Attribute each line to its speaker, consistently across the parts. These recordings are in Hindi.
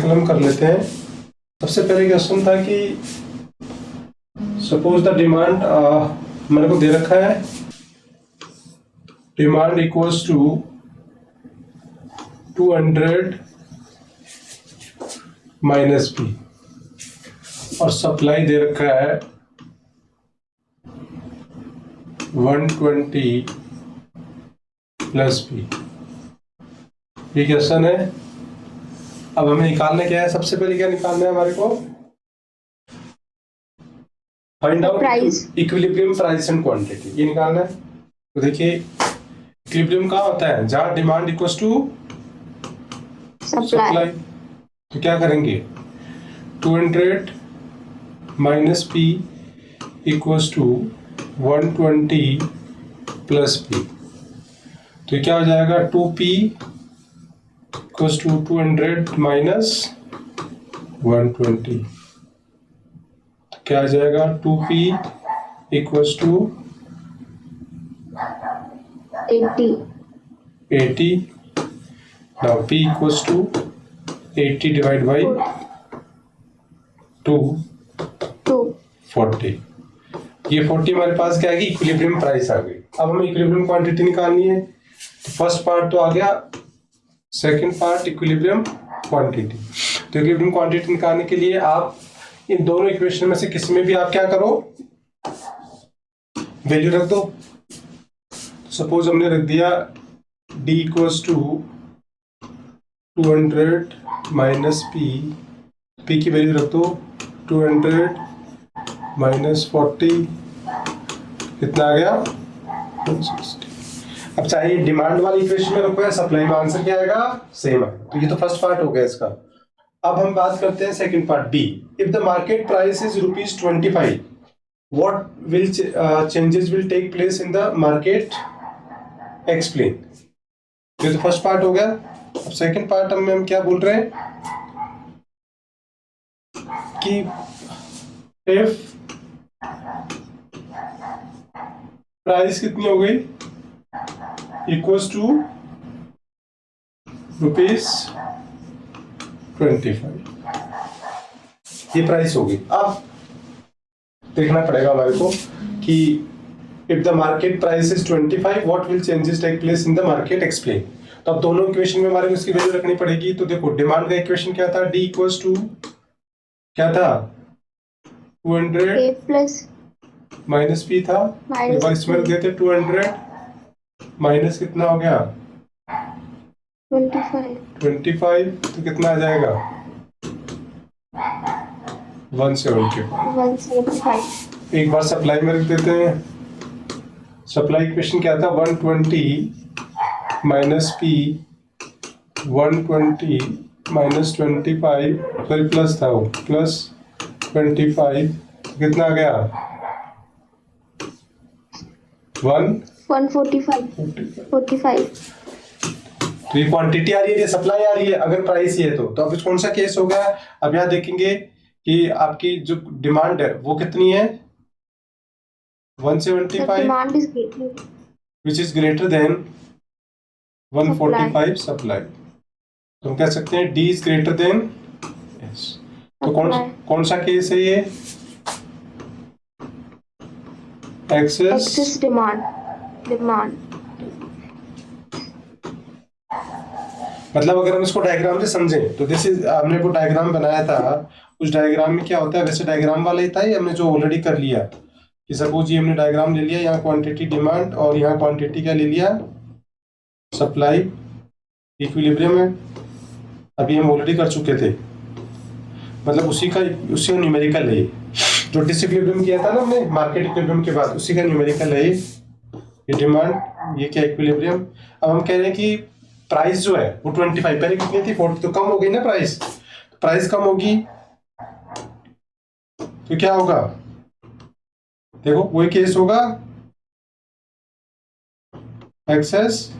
Speaker 1: हम कर लेते हैं। सबसे पहले क्वेश्चन था कि सपोज द डिमांड मेरे को दे रखा है, demand equals to 200 minus p और सप्लाई दे रखा है 120 प्लस पी। ये क्वेश्चन है। अब हमें निकालना क्या है? सबसे पहले क्या निकालना है हमारे को? Find out equilibrium price and quantity, ये निकालना है। तो देखिए इक्विलिब्रियम कहाँ होता है? जहां डिमांड इक्वल्स टू सप्लाई। तो क्या करेंगे? 200 minus p equals to 120 plus p. तो ये क्या हो जाएगा? 2p equals to 200 minus 120। तो क्या आ जाएगा? 2p equals to 80। Now p equals to 80 divide by 240। ये 40 हमारे पास क्या आ गई? इक्विलिब्रियम प्राइस आ गई। अब हमें इक्विलिब्रियम क्वांटिटी निकालनी है। तो फर्स्ट पार्ट तो आ गया, सेकंड पार्ट इक्विलिब्रियम क्वांटिटी। तो इक्विलिब्रियम क्वांटिटी निकालने के लिए आप इन दोनों इक्वेशन में से किसी में भी आप क्या करो, वैल्यू रख दो। सपोज हमने रख दिया d equals to 200 minus p की वैल्यू रख दो 200 माइनस 40, कितना आ गया? 160। अब चाहे डिमांड वाली इक्वेशन में रखो या सप्लाई में, आंसर क्या आएगा? सेम है। तो ये तो फर्स्ट पार्ट हो गया इसका। अब हम बात करते हैं second part B. If the market price is ₹25, what will changes will take place in the market, explain. ये तो फर्स्ट पार्ट हो गया। अब सेकंड पार्ट में हम क्या बोल रहे हैं कि इफ प्राइस कितनी हो गई? इक्वल्स टू ₹25, ये प्राइस होगी। अब देखना पड़ेगा हमारे को कि if the market price is 25, what will changes take place in the market, explain. तो अब दोनों इक्वेशन में हमारे को इसकी वैल्यू रखनी पड़ेगी। तो देखो डिमांड का इक्वेशन क्या था? d इक्वल्स टू क्या था? 200 प्लस माइनस p था, इसमें रख देते 200 माइनस कितना हो गया? 25। तो कितना आ जाएगा? 175। एक बार सप्लाई में रख देते हैं। सप्लाई इक्वेशन क्या था? 120 minus p 120 minus 25, sorry plus था वो, प्लस 25। कितना आ गया? 145। तो ये क्वांटिटी आ रही है, ये सप्लाई आ रही है। अगर प्राइस ये है तो अब कौन सा केस होगा? अब यहाँ देखेंगे कि आपकी जो डिमांड है वो कितनी है? 175 which is greater than 145 supply. तो हम कह सकते हैं D is greater than S। तो कौन सा केस है ये? Excess demand. मतलब अगर हम इसको डायग्राम से समझें तो दिस इज, हमने वो डायग्राम बनाया था, उस डायग्राम में क्या होता है? वैसे डायग्राम वाला ही था, ये हमने जो ऑलरेडी कर लिया कि सपोज ये हमने डायग्राम ले लिया, यहाँ क्वांटिटी डिमांड और यहाँ क्वांटिटी क्या ले लिया? सप्लाई। इक्विलिब्रियम है, अभी हम ऑलरेडी कर चुके थे, मतलब उसी का न्यूमेरिकल है। जो डिसइक्विलिब्रियम किया था ना हमने मार्केट इक्विलिब्रियम के बाद, उसी का न्यूमेरिकल है ये डिमांड, ये क्या इक्विलिब्रियम। अब हम कह रहे हैं कि प्राइस जो है वो 25, पहले कितनी थी? 40। तो कम हो गई ना प्राइस, तो प्राइस कम होगी तो क्या होगा? देखो वही केस होगा, एक्सेस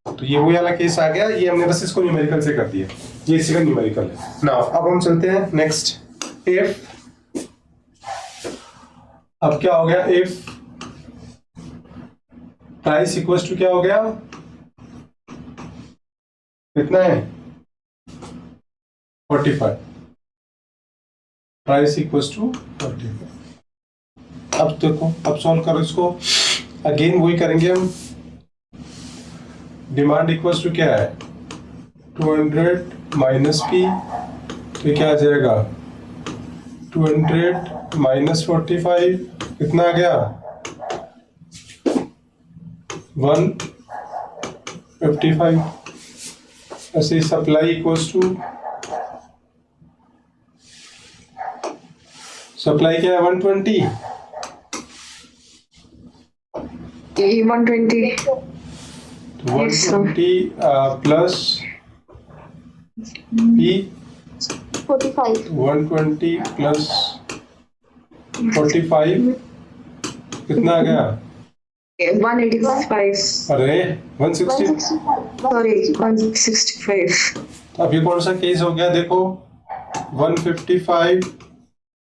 Speaker 1: तो ये वही वाला केस आ गया। ये हमने बस इसको न्यूमेरिकल से कर दिया, ये इसी का न्यूमेरिकल है। नाउ अब हम चलते हैं नेक्स्ट। इफ, अब क्या हो गया? इफ प्राइस इक्वल्स टू क्या हो गया? कितना है 45, प्राइस इक्वल्स टू 45। अब देखो, अब सॉल्व करो इसको, अगेन वही करेंगे हम। डिमांड इक्वल्स टू क्या है 200 माइनस पी, तो क्या आ जाएगा 200 माइनस 45, कितना आ गया 155। ऐसे सप्लाई इक्वल्स टू, सप्लाई क्या है 120,
Speaker 2: 120.
Speaker 1: 120 प्लस पी
Speaker 3: 45.
Speaker 1: 120 प्लस 45, कितना आ गया
Speaker 2: 185.
Speaker 1: अरे 160।
Speaker 3: 165.
Speaker 2: Sorry, 165.
Speaker 1: अब ये कौन सा केस हो गया देखो, 155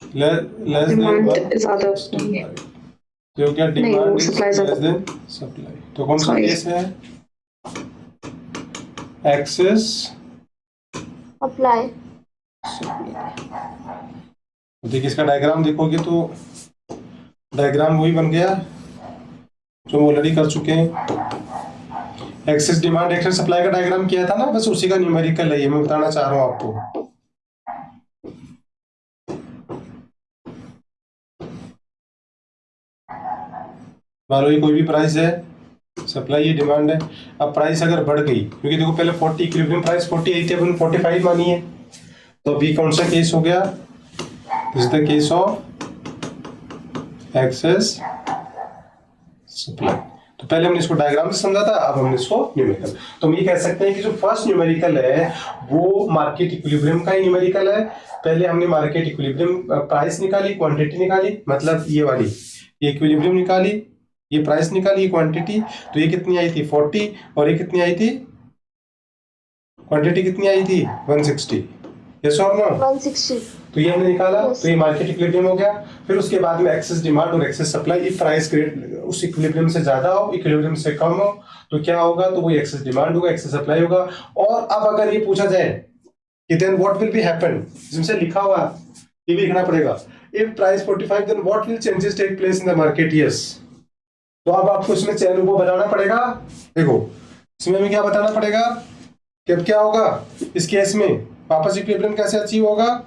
Speaker 1: लेस
Speaker 2: Demand
Speaker 1: देन
Speaker 2: ज्यादा
Speaker 1: तो क्या
Speaker 2: नहीं,
Speaker 1: डिमांड
Speaker 2: वो
Speaker 1: इज
Speaker 2: supply
Speaker 1: लेस
Speaker 2: ज्यादा।
Speaker 1: देन सप्लाई, तो कौन सा
Speaker 2: Sorry.
Speaker 1: केस है एक्सेस
Speaker 3: Apply.
Speaker 1: देखिए इसका डायग्राम देखोगे तो डायग्राम वही बन गया जो हम ऑलरेडी कर चुके हैं। एक्सेस डिमांड एक्सेस सप्लाई का डायग्राम किया था ना, बस उसी का न्यूमेरिकल है, ये मैं बताना चाह रहा हूँ आपको। मान लो ये कोई भी प्राइस है, सप्लाई ये डिमांड है। अब प्राइस अगर बढ़ गई, क्योंकि देखो पहले 40 इक्विलिब्रियम प्राइस 48 है, अपन 45 मानी है, तो अभी कौन सा केस हो गया, this is the case of excess supply. तो पहले हमने इसको डायग्राम से समझा था, अब हमने इसको न्यूमेरिकल। तो हम ये कह सकते हैं कि जो फर्स्ट न्यूमेरिकल है वो मार्केट इक्विलिब्रियम का ही न्यूमेरिकल है। पहले हमने मार्केट इक्विलिब्रियम प्राइस निकाली, क्वांटिटी निकाली, मतलब ये वाली, ये इक्विलिब्रियम निकाली, ये प्राइस निकाली, क्वांटिटी, तो ये कितनी आई थी 40, और ये कितनी आई थी, क्वांटिटी कितनी आई थी 160, यस और नो।
Speaker 3: 160.
Speaker 1: तो ये हमने निकाला,
Speaker 3: Yes.
Speaker 1: तो ये मार्केट इक्विलिब्रियम हो गया। फिर उसके बाद में एक्सेस डिमांड और एक्सेस सप्लाई, ये प्राइस ग्रेड उस इक्विलिब्रियम से ज्यादा हो, इक्विलिब्रियम से कम हो, तो क्या होगा, तो वो एक्सेस डिमांड होगा, एक्सेस सप्लाई होगा। और अब अगर ये पूछा जाए कि then what will be happen, जिनसे लिखा हुआ ये भी लिखना पड़ेगा, if price 45 then what will changes take place in the market, yes. तो अब आपको इसमें चैनल को बताना पड़ेगा, देखो इसमें हमें क्या बताना पड़ेगा कि अब क्या होगा इस केस में, वापस इक्विलिब्रियम कैसे अचीव होगा,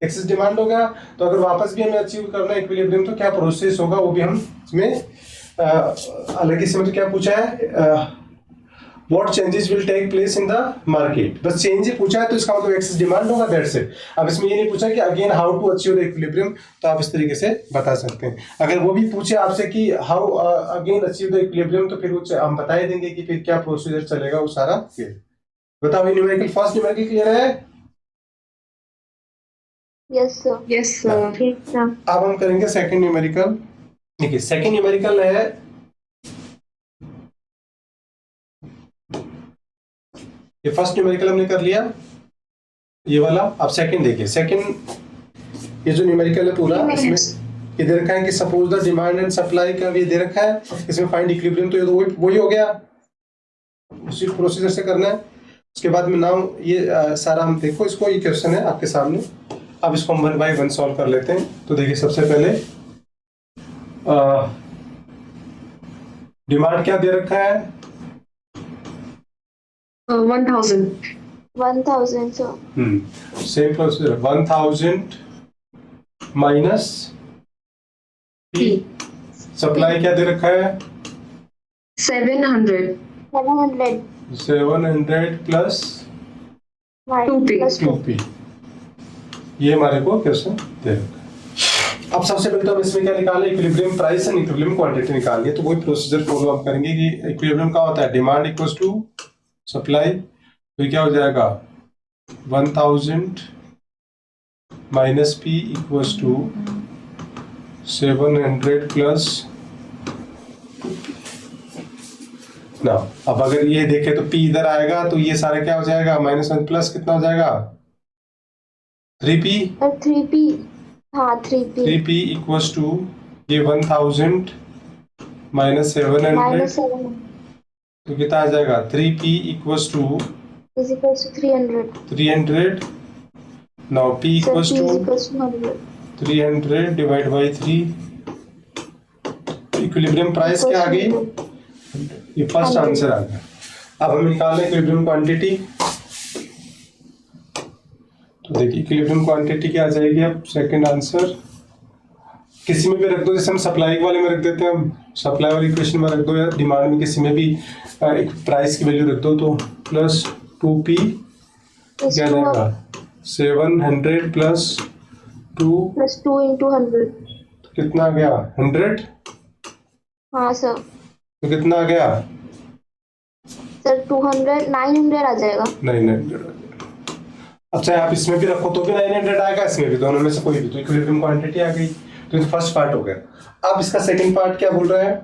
Speaker 1: एक्सेस डिमांड हो गया, तो अगर वापस भी हमें अचीव करना है इक्विलिब्रियम तो क्या प्रोसेस होगा, वो भी हम इसमें अलग इसमें तो क्या पूछा है, what changes will take place in the market, बस चेंज ही पूछा है, तो इसका मतलब एक्सेस डिमांड होगा, दैट्स इट। अब इसमें ये नहीं पूछा कि again how to achieve the equilibrium, तो आप इस तरीके से बता सकते हैं। अगर वो भी पूछे आपसे कि how again achieve the equilibrium, तो फिर हम बता ही देंगे कि फिर क्या प्रोसीजर चलेगा, वो सारा बताओ। न्यूमेरिकल फर्स्ट न्यूमेरिकल क्लियर है,
Speaker 3: Yes, sir.
Speaker 2: Yes, sir.
Speaker 3: ठीक है.
Speaker 1: अब हम करेंगे सेकंड न्यूमेरिकल। देखिए सेकंड न्यूमेरिकल है, ये फर्स्ट न्यूमेरिकल हमने कर लिया ये वाला। अब सेकंड देखिए, सेकंड ये जो न्यूमेरिकल है पूरा, इसमें ये दे रखा है कि suppose the demand and supply का ये दे रखा है, इसमें फाइंड इक्विलिब्रियम, तो ये तो वही हो गया, उसी प्रोसीजर से करना है। उसके बाद में नाउ ये सारा हम देखो इसको, ये क्वेश्चन है आपके सामने। अब इसको हम 1 बाय 1 सॉल्व कर लेते हैं। तो देखिए सबसे पहले डिमांड क्या दे रखा है
Speaker 2: 1000.
Speaker 3: 1000, sir.
Speaker 1: Same procedure, 1000 minus P. Supply क्या दे रखा है
Speaker 2: 700.
Speaker 3: 700.
Speaker 1: 700 प्लस
Speaker 2: 2P.
Speaker 1: 2p, ये हमारे को क्वेश्चन दे रखा है। अब सबसे पहले तो हम इसमें क्या निकालें, equilibrium price and equilibrium quantity निकालनी है। तो वही प्रोसीजर फॉलो अप करेंगे कि इक्विलिब्रियम का होता है डिमांड इक्वल्स टू सप्लाई, तो क्या हो जाएगा 1000 minus p equals to 700 plus ना। अब अगर ये देखें तो P इधर आएगा, तो ये सारा क्या हो जाएगा -1 प्लस कितना हो जाएगा 3P।
Speaker 3: 3P. हाँ 3P.
Speaker 1: 3P इक्वल्स टू ये 1000 माइनस 700,
Speaker 3: -700.
Speaker 1: तो कितना आ जाएगा 3P equals to
Speaker 3: is equals to 300.
Speaker 1: 300. Now P
Speaker 3: Sir,
Speaker 1: equals
Speaker 3: P is
Speaker 1: to
Speaker 3: equals to 100.
Speaker 1: 300 divided by 3. Equilibrium price क्या आ गई? ये फर्स्ट
Speaker 3: 100.
Speaker 1: आंसर आ गया। अब हम निकाल लें इक्विलिब्रियम क्वांटिटी। तो देखिए इक्विलिब्रियम क्वांटिटी क्या आ जाएगी? अब सेकंड आंसर किसी में भी रख दो, जैसे हम सप्लाई वाले में रख देते हैं, हम सप्लाई वाली इक्वेशन में रख दो या डिमांड में किसी में भी एक प्राइस की वैल्यू रख दो, तो प्लस 2p
Speaker 3: Is
Speaker 1: क्या
Speaker 3: 2
Speaker 1: जाएगा? 700 प्लस 2
Speaker 3: plus 2 into 100.
Speaker 1: कितना आ गया? 100।
Speaker 3: हाँ सर।
Speaker 1: तो कितना आ गया?
Speaker 3: सर 200 900 आ जाएगा।
Speaker 1: 900। अच्छा आप इसमें भी रखो तो भी 900 आएगा, इसमें भी, दोनों में से कोई भी, तो इक्विलिब्रियम क्वांटिटी आ गई। तो ये फर्स्ट पार्ट हो गया। अब इसका सेकंड पार्ट क्या बोल रहा है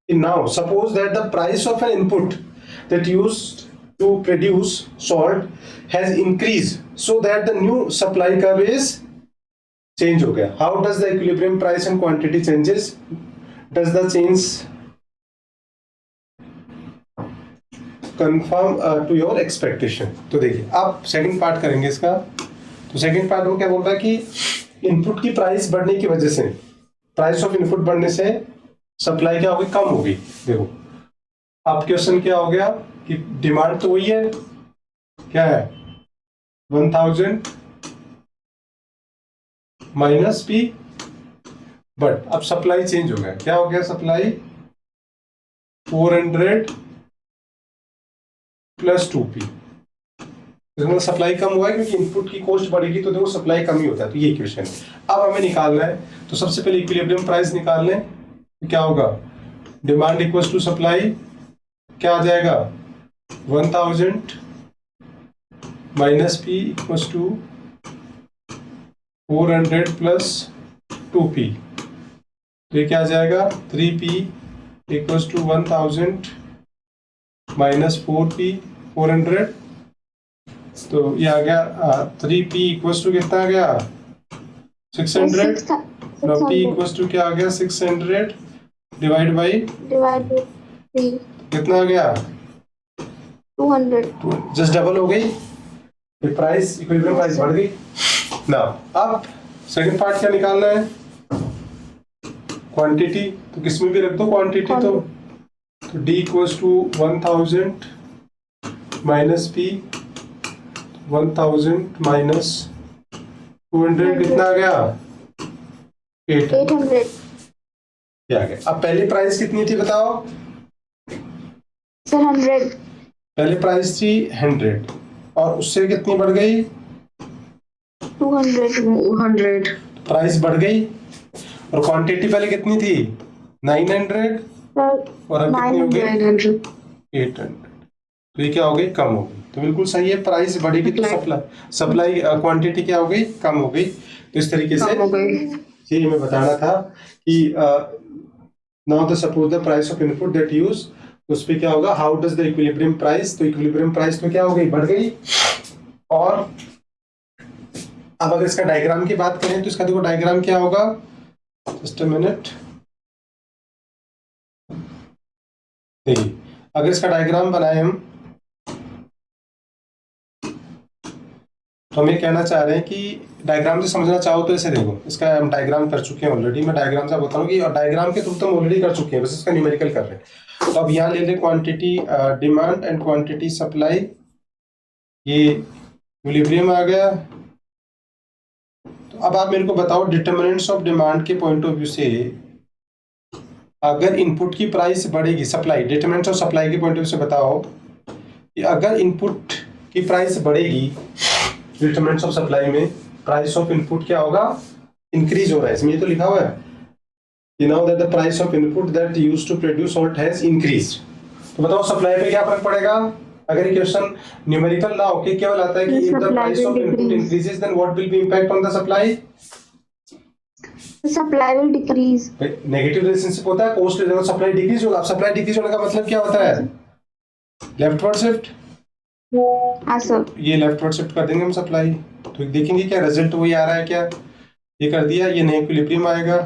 Speaker 1: कि now suppose that the price of an input that used to produce salt has increase so that the new supply curve is change हो गया। How does the equilibrium price and quantity changes? Does the change confirm to your expectation? तो देखिए आप सेकंड पार्ट करेंगे इसका। तो सेकंड पार्ट में क्या बोल रहा है कि इनपुट की प्राइस बढ़ने की वजह से, प्राइस ऑफ इनपुट बढ़ने से सप्लाई क्या होगी? कम होगी। देखो आप क्वेश्चन क्या हो गया कि डिमांड तो वही है, क्या है? 1000 माइनस पी, बट अब सप्लाई चेंज हो गया। क्या हो गया? Supply 400 plus 2p। इसमें सप्लाई कम हुआ है क्योंकि इनपुट की कॉस्ट बढ़ेगी तो देखो सप्लाई कम ही होता है। तो ये इक्वेशन अब हमें निकालना है। तो सबसे पहले इक्विलिब्रियम प्राइस निकाल लें। तो क्या होगा? डिमांड इक्वल्स टू सप्लाई, क्या आ जाएगा? 1000 minus p equals to 400 plus 2p। तो ये क्या आ जाएगा? 3p equals to 1000 minus 4p 400। तो ये आ गया 3p इक्वल्स टू कितना आ गया? 600। now p इक्वल्स टू क्या आ गया? 600 डिवाइड बाई
Speaker 3: डिवाइड बाय 3
Speaker 1: कितना आ गया?
Speaker 3: 200।
Speaker 1: जस्ट डबल हो गई। ये प्राइस इक्विलिब्रियम प्राइस बढ़ गई ना। अब सेकंड पार्ट क्या निकालना है? क्वांटिटी। तो किसमें भी रख दो क्वांटिटी। तो d equals to 1000 minus p 1000 minus 200 कितना आ गया? 800 क्या आ गया? अब पहली प्राइस कितनी थी बताओ?
Speaker 3: सर 100।
Speaker 1: पहले प्राइस थी 100 और उससे कितनी बढ़ गई?
Speaker 3: 200।
Speaker 2: 200.
Speaker 1: प्राइस बढ़ गई। और क्वांटिटी पहले कितनी थी? 900
Speaker 3: सर
Speaker 1: और अब कितनी हो गई?
Speaker 2: 900.
Speaker 1: 800। तो ये क्या हो गई? कम हो गई। तो बिल्कुल सही है, प्राइस बढ़ेगी तो सप्लाई क्वांटिटी क्या हो गई? कम हो गई। तो इस तरीके से
Speaker 2: कम हो गई.
Speaker 1: ये मैं बताना था कि now the suppose the price of input that use, तो उस पे क्या होगा? How does the equilibrium price? तो इक्विलिब्रियम प्राइस तो क्या हो गई? बढ़ गई। और अब अगर इसका डायग्राम की बात करें तो इसका देखो डायग्राम क्या होगा? Just a minute. देखिए अगर इसका डायग्राम बनाए हम, तो हम ये कहना चाह रहे हैं कि डायग्राम से समझना चाहो तो ऐसे देखो, इसका हम डायग्राम कर चुके हैं ऑलरेडी। मैं डायग्राम से बताऊं कि, और डायग्राम के थ्रू तो हम ऑलरेडी कर चुके हैं, बस इसका न्यूमेरिकल कर रहे हैं। तो अब यहाँ ले लें quantity demand and quantity supply. ये इक्विलिब्रियम आ गया। तो अब आप मेरे को बताओ डिटरमिनेंट्स ऑफ डिमांड के पॉइंट ऑफ व्यू से, अगर इनपुट की प्राइस बढ़ेगी, सप्लाई, डिटरमिनेंट्स ऑफ सप्लाई के पॉइंट ऑफ व्यू से बताओ कि अगर इनपुट की प्राइस बढ़ेगी, डिटरमिनेंट्स ऑफ सप्लाई में प्राइस ऑफ इनपुट क्या होगा? इंक्रीज हो रहा है। इसमें ये तो लिखा हुआ है कि now that the price of input that used to produce salt has increased. तो बताओ सप्लाई पे क्या फर्क पड़ेगा? अगर ये क्वेश्चन न्यूमेरिकल ना होके केवल आता है कि if the price of input increases then what will be impact on the supply?
Speaker 3: Supply will decrease.
Speaker 1: Negative relationship होता है, कॉस्ट देखो सप्लाई डिक्रीज होगा। अब सप्लाई डिक्रीज होने का मतलब क्या होता है? Leftward shift.
Speaker 3: हाँ सर।
Speaker 1: ये लेफ्टवर्ड शिफ्ट कर देंगे हम सप्लाई, तो देखेंगे क्या रिजल्ट वही आ रहा है क्या? ये कर दिया, ये नए इक्विलिब्रियम आएगा।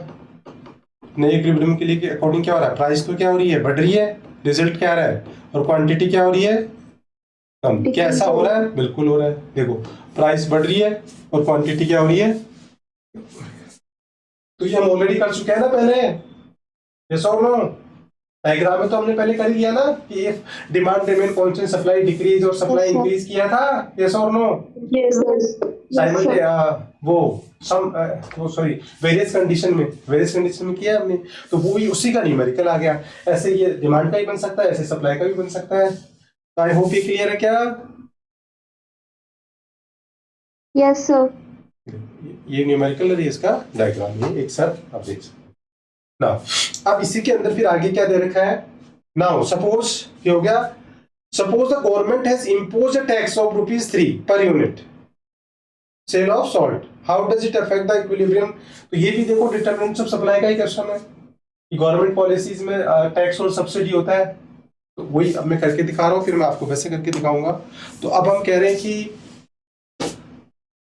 Speaker 1: नए इक्विलिब्रियम के लिए अकॉर्डिंग क्या हो रहा है? प्राइस तो क्या हो रही है? बढ़ रही है। रिजल्ट क्या आ रहा है? और क्वांटिटी क्या हो रही है? कम। क्या ऐसा हो रहा है? बिल्कुल हो रहा है। देखो प्राइस बढ़ रही है और क्वांटिटी क्या हो रही है? तो ये हम ऑलरेडी कर चुके हैं ना पहले, यस और नो? डायग्राम में तो हमने पहले कर लिया ना कि if demand remain constant supply decrease और सप्लाई
Speaker 3: Yes, sir.
Speaker 1: इंक्रीज किया था, यस और नो?
Speaker 2: Yes.
Speaker 3: Yes, sir.
Speaker 1: वो सॉरी वेरियस कंडीशन में किया है हमने, तो वो ही उसी का न्यूमेरिकल आ गया। ऐसे ये डिमांड का ही बन सकता है, ऐसे सप्लाई का भी बन सकता है। तो आई होप ये क्लियर है क्या?
Speaker 3: Yes, sir.
Speaker 1: ये न्यूमेरिकल है इसका डायग्राम, ये एक साथ आप देख सकते ना। अब इसी के अंदर फिर आगे क्या दे रखा है? नाउ सपोज क्या हो गया? Suppose the government has impose a tax of ₹3 per unit sale of salt, how does it affect the equilibrium? तो ये भी देखो डिटरमिनेंट्स ऑफ सप्लाई का ही क्वेश्चन है कि गवर्नमेंट पॉलिसीज में टैक्स और सब्सिडी होता है। तो वही अब मैं करके दिखा रहा हूँ, फिर मैं आपको वैसे करके दिखाऊंगा। तो अब हम कह रहे हैं कि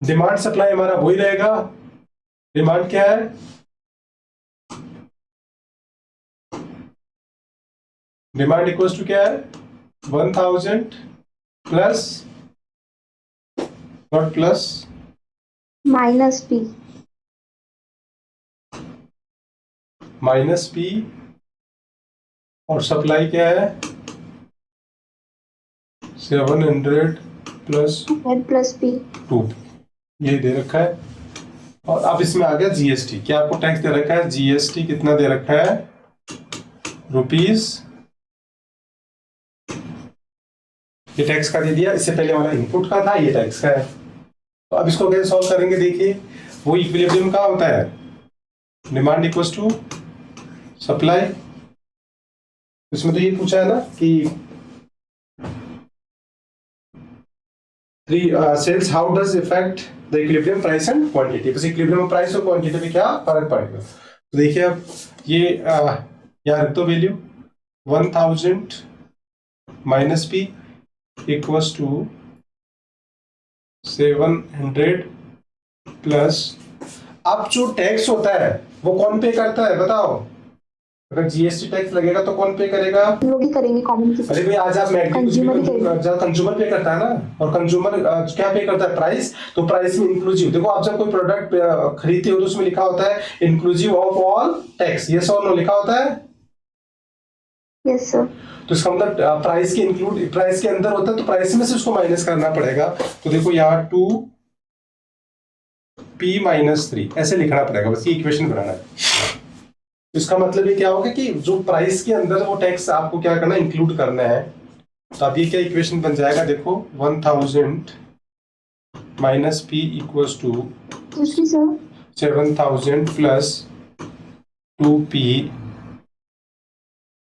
Speaker 1: डिमांड सप्लाई हमारा वही रहेगा। डिमांड क्या है? डिमांड इक्वल्स टू क्या है? 1000 plus not plus
Speaker 3: Minus P.
Speaker 1: Minus p, और सप्लाई क्या है? 700 प्लस
Speaker 3: N plus P.
Speaker 1: 2, ये दे रखा है। और अब इसमें आ गया जीएसटी। क्या आपको टैक्स दे रखा है? जीएसटी कितना दे रखा है? रुपीज, ये टैक्स का दे दिया। इससे पहले वाला इनपुट का था, ये टैक्स का है। तो अब इसको कैसे सॉल्व करेंगे? देखिए वो इक्विलिब्रियम का होता है, डिमांड इक्वल्स टू सप्लाई। इसमें तो ये पूछा है ना कि sales how does effect the equilibrium price and quantity. बस इक्विलिब्रियम प्राइस और क्वांटिटी में क्या फर्क पड़ेगा? तो देखिए अब ये यहाँ रख दो value 1000 minus p equals to 700 plus. अब जो टैक्स होता है वो कौन पे करता है बताओ? अगर जीएसटी टैक्स लगेगा तो कौन पे करेगा?
Speaker 3: हम लोग ही करेंगे कॉमन की।
Speaker 1: अरे भाई आज आप
Speaker 3: Consumer ही
Speaker 1: कंज्यूमर पे करता है ना, और कंज्यूमर क्या पे करता है? प्राइस। तो प्राइस में इंक्लूसिव, देखो आप जब कोई प्रोडक्ट खरीदते हो तो उसमें लिखा होता है inclusive of all tax, yes और नो लिखा होता है।
Speaker 3: Yes, sir.
Speaker 1: तो इसका मतलब प्राइस के इंक्लूड, प्राइस के अंदर होता है, तो प्राइस में से उसको माइनस करना पड़ेगा। तो देखो यहाँ 2p-3 ऐसे लिखना पड़ेगा, बस ये इक्वेशन बनाना है। इसका मतलब ये क्या होगा कि जो प्राइस के अंदर वो टैक्स आपको क्या करना है? इंक्लूड करना है। तो अब ये क्या इक्वेशन बन जाएगा? देखो 1000 माइनस पी इक्वल्स टू
Speaker 3: दूसरी सर
Speaker 1: 7000 प्लस 2p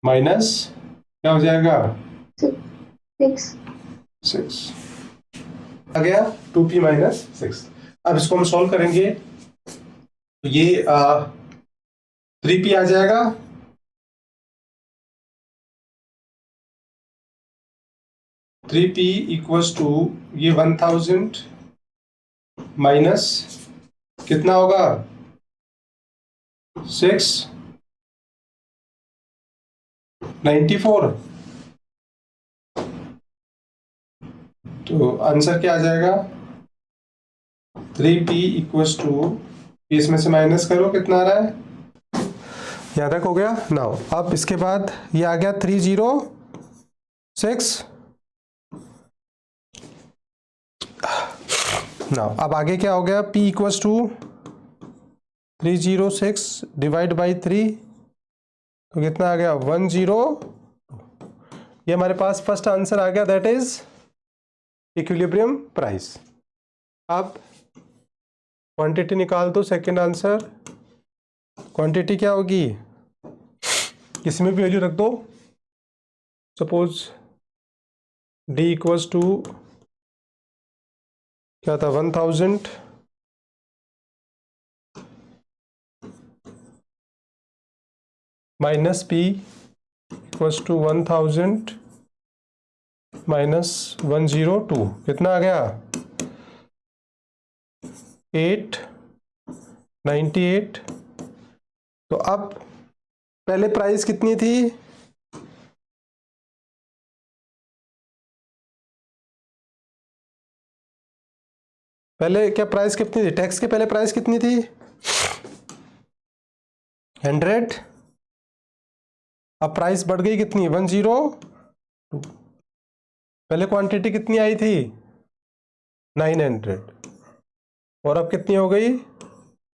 Speaker 1: माइनस क्या हो जाएगा?
Speaker 3: 6.
Speaker 1: 6 आ गया, 2p माइनस 6। अब इसको हम सॉल्व करेंगे तो ये 3p आ जाएगा, थ्री पी इक्वल्स टू ये 1000 माइनस कितना होगा? 694। तो आंसर क्या आ जाएगा? 3p इक्वल्स टू, इसमें से माइनस करो कितना आ रहा है? याद तक हो गया। नाउ अब इसके बाद ये आ गया 306। नाउ अब आगे क्या हो गया? p equals to 306 divide by 3, तो कितना आ गया? 10। ये हमारे पास फर्स्ट आंसर आ गया, दैट इज इक्विलिब्रियम प्राइस। अब क्वांटिटी निकाल दो, सेकंड आंसर। क्वांटिटी क्या होगी? इसमें भी वैल्यू रख दो। सपोज d इक्वल्स टू क्या था? 1000 minus p equals to 1000 minus 102, कितना आ गया? 898। तो अब पहले प्राइस कितनी थी? पहले क्या प्राइस कितनी थी, टैक्स के पहले प्राइस कितनी थी 100, अब प्राइस बढ़ गई कितनी 102, पहले क्वांटिटी कितनी आई थी 900 और अब कितनी हो गई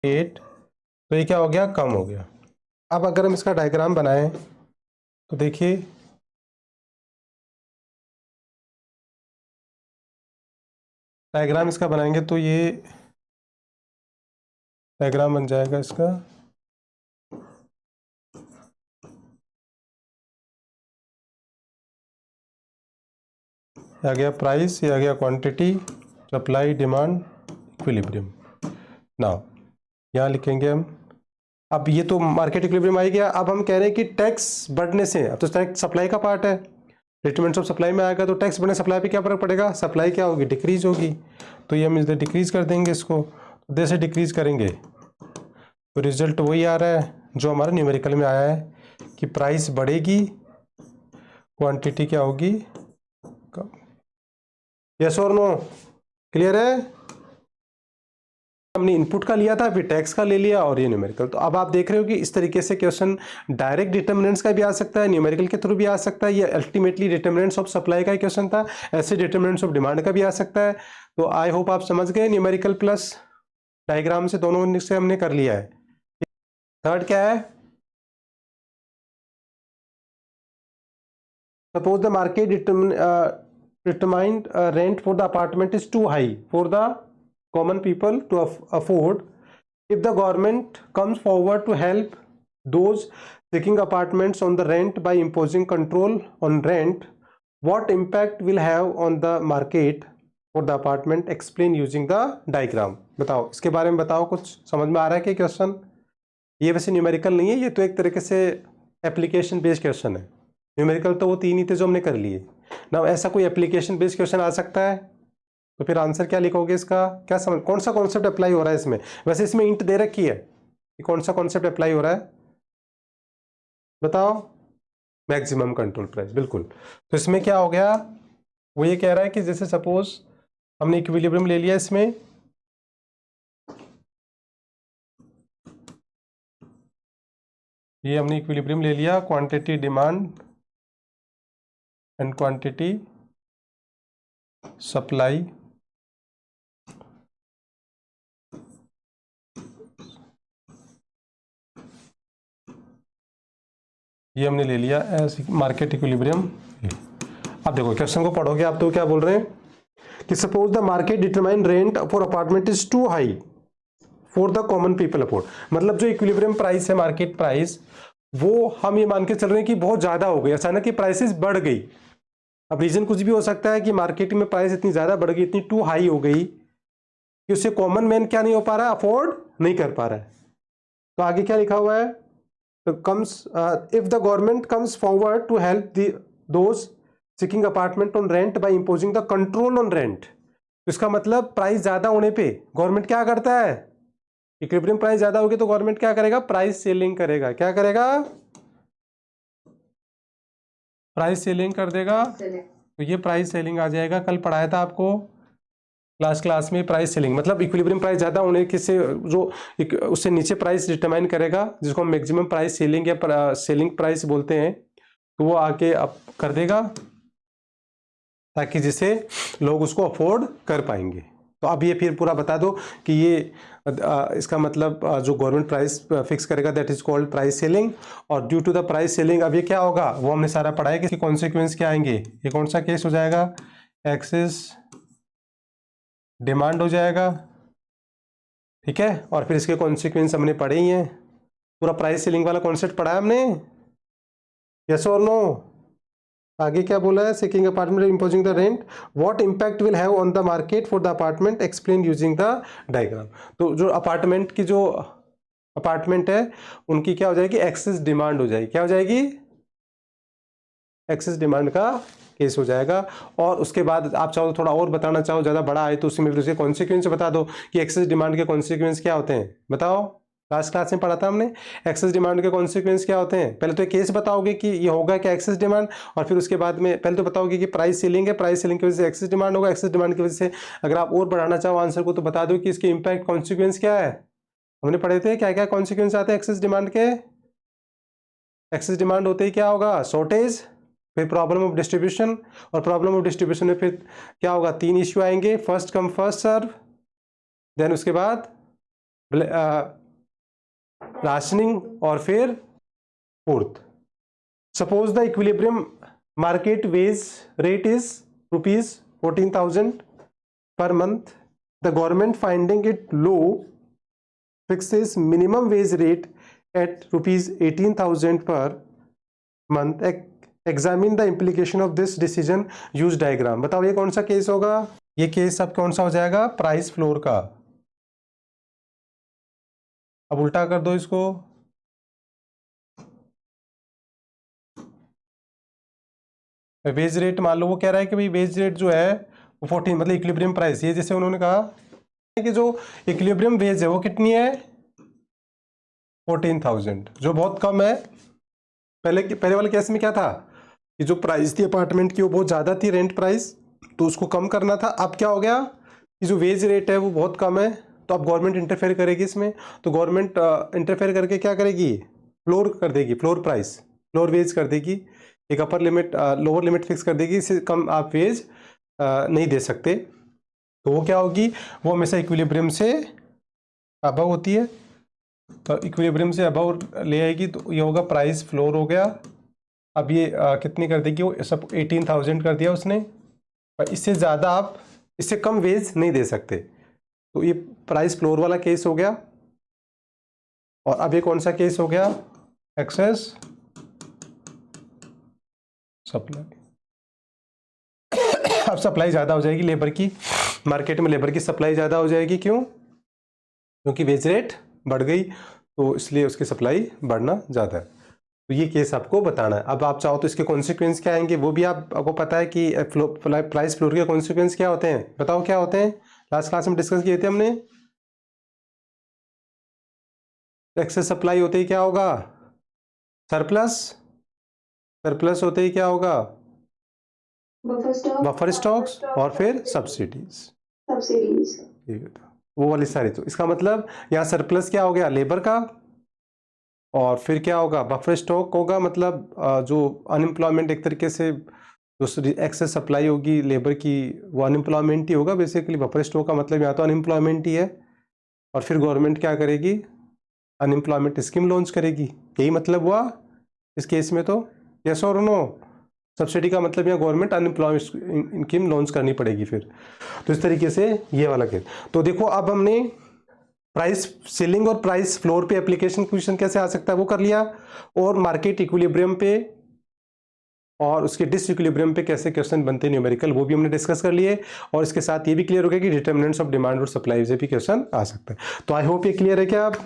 Speaker 1: 8, तो ये क्या हो गया कम हो गया। अब अगर हम इसका डायग्राम बनाएं तो देखिए डायग्राम इसका बनाएंगे तो ये डायग्राम बन जाएगा इसका, ये आ गया प्राइस, ये आ गया quantity, supply demand equilibrium. Now यहाँ लिखेंगे हम, अब ये तो मार्केट इक्विलिब्रियम आ गया। अब हम कह रहे हैं कि टैक्स बढ़ने से, अब तो टैक्स सप्लाई का पार्ट है, डिटरमिनेंट्स ऑफ सप्लाई में आएगा, तो टैक्स बढ़ने सप्लाई पे क्या फर्क पड़ेगा, सप्लाई क्या होगी डिक्रीज होगी, तो ये हम इधर डिक्रीज कर देंगे इसको, तो जैसे डिक्रीज करेंगे तो रिजल्ट वही आ रहा है जो हमारा न्यूमेरिकल में आया है कि प्राइस बढ़ेगी, क्वांटिटी क्या होगी कम। यस और नो, क्लियर है। हमने इनपुट का लिया था, फिर टैक्स का ले लिया और ये न्यूमेरिकल। तो अब आप देख रहे हो कि इस तरीके से क्वेश्चन डायरेक्ट डिटर्मिनेंट्स का भी आ सकता है, न्यूमेरिकल के थ्रू भी आ सकता है, ये अल्टीमेटली डिटर्मिनेंट्स ऑफ सप्लाई का क्वेश्चन था, ऐसे डिटर्मिनेंट्स ऑफ डिमांड का भी आ सकता है। तो आई होप आप समझ गए, न्यूमेरिकल प्लस डायग्राम से दोनों से हमने कर लिया है। थर्ड क्या है, suppose the market determined rent for the apartment is too high for the common people to afford. If the government comes forward to help those seeking apartments on the rent by imposing control on rent, what impact will have on the market for the apartment? Explain using the diagram. बताओ इसके बारे में, बताओ कुछ समझ में आ रहा है कि क्वेश्चन, ये वैसे न्यूमेरिकल नहीं है, ये तो एक तरीके से एप्लीकेशन बेस्ड क्वेश्चन है। न्यूमेरिकल तो वो 3 ही थे जो हमने कर लिए ना, ऐसा कोई एप्लीकेशन बेस्ड क्वेश्चन आ सकता है, तो फिर आंसर क्या लिखोगे इसका, क्या समझ, कौन सा कॉन्सेप्ट अप्लाई हो रहा है इसमें। वैसे इसमें इंट दे रखी है कि कौन सा कॉन्सेप्ट अप्लाई हो रहा है, बताओ। मैक्सिमम कंट्रोल प्राइस, बिल्कुल। तो इसमें क्या हो गया, वो ये कह रहा है कि जैसे सपोज हमने इक्विलिब्रियम ले लिया, इसमें ये हमने इक्विलिब्रियम ले लिया, quantity demand and quantity supply, ये हमने ले लिया एज मार्केट इक्विलिब्रियम। अब देखो क्वेश्चन को पढ़ोगे आप तो क्या बोल रहे हैं कि suppose the market determine rent for apartment is too high for the common people afford. मतलब जो इक्विलिब्रियम प्राइस है, मार्केट प्राइस, वो हम ये मान के चल रहे हैं कि बहुत ज्यादा हो गई, अचानक की प्राइसेस बढ़ गई। अब रीजन कुछ भी हो सकता है कि मार्केट में प्राइस इतनी ज्यादा बढ़ गई, इतनी टू हाई हो गई कि उससे कॉमन मैन क्या नहीं हो पा रहा है, अफोर्ड नहीं कर पा रहा है। तो आगे क्या लिखा हुआ है, तो comes if the government comes forward to help those seeking apartment on rent by imposing the control on rent, तो इसका मतलब प्राइस ज्यादा होने पे गवर्नमेंट क्या करता है, इक्विलिब्रियम प्राइस ज्यादा होगी तो गवर्नमेंट क्या करेगा, प्राइस सेलिंग करेगा। क्या करेगा, प्राइस सेलिंग कर देगा। तो ये प्राइस सेलिंग आ जाएगा, कल पढ़ाया था आपको क्लास में प्राइस सेलिंग, मतलब इक्विलिब्रियम प्राइस ज्यादा होने के से जो उससे नीचे प्राइस डिटरमाइन करेगा, जिसको हम मैक्सिमम प्राइस सेलिंग या सेलिंग प्राइस बोलते हैं, तो वो आके अप कर देगा ताकि जिसे लोग उसको अफोर्ड कर पाएंगे। तो अब ये फिर पूरा बता दो कि ये इसका मतलब जो गवर्नमेंट प्राइस फिक्स करेगा that is called price ceiling, और due to the price ceiling अब ये क्या होगा वो हमने सारा पढ़ा है कि कॉन्सिक्वेंस क्या आएंगे। ये कौन सा केस हो जाएगा, एक्सेस डिमांड हो जाएगा, ठीक है। और फिर इसके कॉन्सिक्वेंस हमने पढ़े ही हैं, पूरा प्राइस सेलिंग वाला कॉन्सेप्ट पढ़ा है हमने, यस और नो। आगे क्या बोला है, seeking apartment imposing the rent, what impact will have on the market for the apartment, explain using the diagram. तो जो अपार्टमेंट की जो अपार्टमेंट है उनकी क्या हो जाएगी, एक्सेस डिमांड हो जाएगी। क्या हो जाएगी, एक्सेस डिमांड का केस हो जाएगा। और उसके बाद आप चाहो तो थोड़ा और बताना चाहो, ज़्यादा बड़ा आए तो उसमें फिर उसके कॉन्सिक्वेंस बता दो कि एक्सेस डिमांड के कॉन्सिक्वेंस क्या होते हैं, बताओ लास्ट क्लास में पढ़ा था हमने एक्सेस डिमांड के कॉन्सिक्वेंस क्या होते हैं। पहले तो केस बताओगे कि ये होगा क्या एक्सेस डिमांड, और फिर उसके बाद में पहले तो बताओगे कि प्राइस सीलिंग है, प्राइस सीलिंग की वजह से एक्सेस डिमांड होगा, एक्सेस डिमांड की वजह से अगर आप और बढ़ाना चाहो आंसर को तो बता दो कि इसके इंपैक्ट कॉन्सिक्वेंस क्या है। हमने पढ़े थे क्या क्या कॉन्सिक्वेंस आते हैं एक्सेस डिमांड के। एक्सेस डिमांड होते ही क्या होगा, शॉर्टेज, फिर प्रॉब्लम ऑफ डिस्ट्रीब्यूशन, और प्रॉब्लम ऑफ डिस्ट्रीब्यूशन में फिर क्या होगा, 3 इश्यू आएंगे, first come first serve, then उसके बाद राशनिंग, और फिर fourth. Suppose the equilibrium market wage rate is ₹14,000 per month. The government finding it low fixes minimum wage rate at ₹18,000 per month. Examine the implication of this decision. Use diagram. बताओ ये कौन सा केस होगा, ये केस अब कौन सा हो जाएगा, प्राइस फ्लोर का। अब उल्टा कर दो इसको, वेज रेट मान लो वो कह रहा है कि भाई वेज रेट जो है वो 14 मतलब इक्विलिब्रियम प्राइस, ये जैसे उन्होंने कहा कि जो इक्विलिब्रियम वेज है वो कितनी है 14,000, जो बहुत कम है। पहले वाले केस में क्या था कि जो प्राइस थी अपार्टमेंट की वो बहुत ज़्यादा थी, रेंट प्राइस, तो उसको कम करना था। अब क्या हो गया कि जो वेज रेट है वो बहुत कम है, तो अब गवर्नमेंट इंटरफेयर करेगी इसमें। तो गवर्नमेंट इंटरफेयर करके क्या करेगी, फ्लोर कर देगी, फ्लोर प्राइस, फ्लोर वेज कर देगी, एक upper limit lower limit fix कर देगी, इससे कम आप वेज नहीं दे सकते। तो वो क्या होगी, वो हमेशा इक्विलिब्रियम से अबव होती है, तो इक्विलिब्रियम से अबव ले आएगी, तो ये होगा प्राइस फ्लोर हो गया। अब ये कितनी कर देगी, वो सब 18,000 कर दिया उसने, और इससे ज़्यादा आप, इससे कम वेज नहीं दे सकते, तो ये प्राइस फ्लोर वाला केस हो गया। और अब ये कौन सा केस हो गया, एक्सेस सप्लाई। अब सप्लाई ज़्यादा हो जाएगी लेबर की, मार्केट में लेबर की सप्लाई ज़्यादा हो जाएगी, क्यों, क्योंकि वेज रेट बढ़ गई, तो इसलिए उसकी सप्लाई बढ़ना ज़्यादा है। तो ये केस आपको बताना है। अब आप चाहो तो इसके कॉन्सिक्वेंस क्या आएंगे वो भी आपको पता है कि प्राइस फ्लोर के कॉन्सिक्वेंस क्या होते हैं, बताओ क्या होते हैं, लास्ट क्लास में डिस्कस किए थे हमने। एक्सेस सप्लाई होते ही क्या होगा, सरप्लस, सरप्लस होते ही क्या होगा, बफर स्टॉक्स, और फिर सब्सिडीज, वो वाली सारी। तो इसका मतलब यहाँ सरप्लस क्या हो गया, लेबर का, और फिर क्या होगा, बफर स्टॉक होगा, मतलब जो अनएम्प्लॉयमेंट एक तरीके से, जो एक्सेस सप्लाई होगी लेबर की वो अनएम्प्लॉयमेंट ही होगा बेसिकली। बफर स्टॉक का मतलब यहाँ तो अनएम्प्लॉयमेंट ही है। और फिर गवर्नमेंट क्या करेगी, अनएम्प्लॉयमेंट स्कीम लॉन्च करेगी, यही मतलब हुआ इस केस में। तो यस और नो, सब्सिडी का मतलब यहाँ गवर्नमेंट अनएम्प्लॉयमेंट स्कीम लॉन्च करनी पड़ेगी फिर। तो इस तरीके से ये वाला केस। तो देखो अब हमने प्राइस सीलिंग और प्राइस फ्लोर पे एप्लीकेशन क्वेश्चन कैसे आ सकता है वो कर लिया, और मार्केट इक्विलिब्रियम पे और उसके डिसइक्विलिब्रियम पे कैसे क्वेश्चन बनते हैं न्यूमेरिकल, वो भी हमने डिस्कस कर लिए। और इसके साथ ये भी क्लियर हो गया कि डिटर्मिनेंट्स ऑफ डिमांड और सप्लाई से भी क्वेश्चन आ सकता है। तो आई होप ये क्लियर है क्या आप।